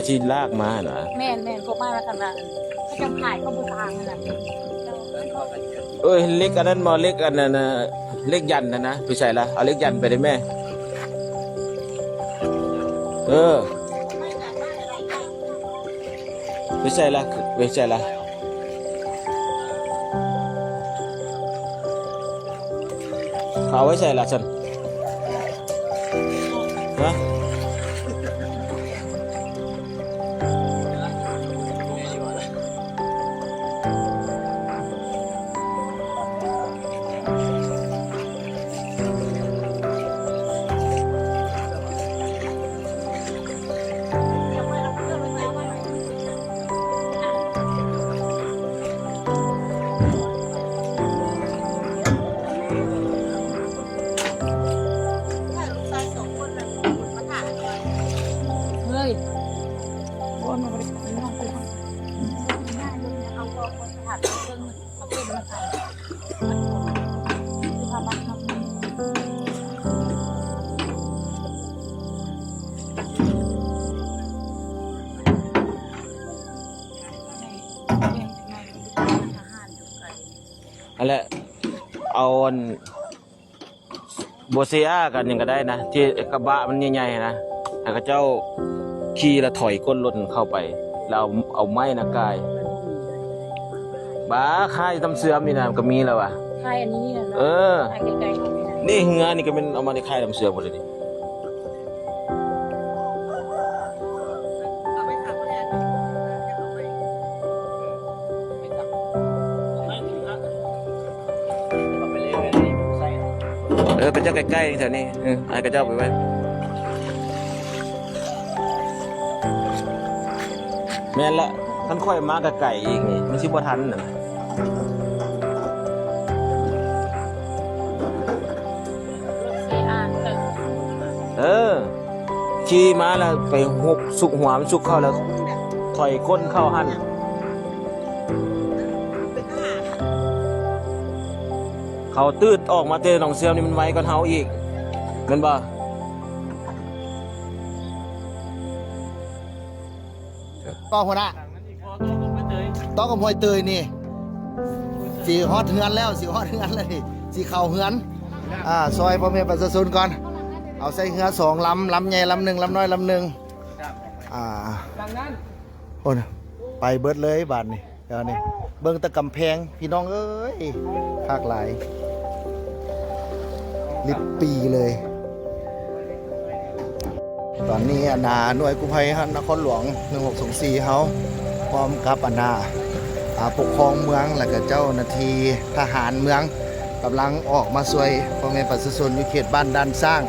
ที่ลากมาเหรอแม่นพวกมาแล้วกันนะเขาจะขายข้าวบูตางนั่นแหละเล็กอันนั้นมาเล็กอันนั้นนะเล็กยันนะไปใส่ละเอาเล็กยันไปได้แม่ไปใส่ละเอาไว้ใส่ละฉันฮะวนมาบริษัทน้องไปทำง่ายเลยเอาตัวคนสถานเครื่องเอาเป็นมาใส่คือทำบ้านทำอะไรเอาโบเซียกันยังก็ได้นะที่กระบะมันใหญ่ๆนะแล้วก็เจ้าขี่แล้วถอยก้นรถเข้าไปแล้วเอาไม้นะกายบ้าค่ายทำเสื่อมนี่นะก็มีแล้วอ่ะค่ายอันนี้นะค่ายไกลๆนี่เหือนี่ก็เป็นเอามาในค่ายทำเสื่อมหมดเลยนี่ไปเจ้าใกล้ๆแถวนี้ไอ้กระเจ้าไปไว้แม่นละท่านค่อยมากับไก่อีกนี่มันชิบทันน่ะขี่มาแล้วไปหุบสุกหัวมันสุกเข้าแล้วถอยก้นเข้าหั่นเขาตืดออกมาเจอหนองเสียมนี่มันไวกว่าเฮาอีกเงินบ่ต้องหัวหน้าต้องกับหอยเตยนี่สีฮอดเฮือนแล้วสีฮอดเฮือนเลยสีเข่าเฮือนซอยพ่อแม่ประชาชนก่อนเอาใส่เฮือ2 ลำใหญ่ลำ 1ลำน้อยลำ 1โอ้ไปเบิดเลยบาดนี่เดี๋ยวนี้เบิ่งตะกำแพงพี่น้องเอ้ยภาคหลายลิบปีเลยตอนนี้หน่วยกู้ภัยนครหลวง1624เขาพร้อมกับปกครองเมืองและก็เจ้าหน้าที่ทหารเมืองกำลังออกมาช่วยพ่อแม่ประชาชนอยู่เขตบ้านด้านสร้าง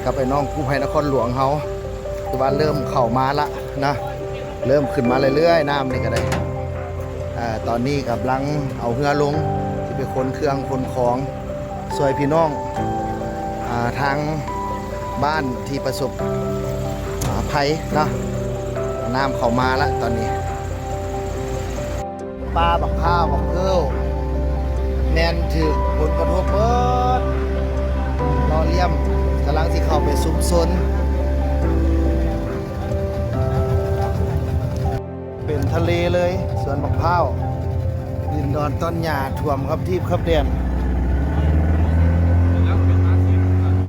กับไอ้น้องกู้ภัยนครหลวงเขาคือว่าเริ่มเข้ามาละนะเริ่มขึ้นมาเรื่อยๆน้ำนี่ก็ได้ตอนนี้กำลังเอาเรือลงที่ไปขนเครื่องขนของช่วยพี่น้องทางบ้านที่ประสบภัยนะน้ำเข้ามาแล้วตอนนี้ปลาบักข้าวบักเกิลแนนถือผลกระทบเบิดรอเลี่ยมกำลังที่เข้าไปซุกซนเป็นทะเลเลยสวนบักข้าวดินดอนต้นหญ้าท่วมครับที่ครับเด่น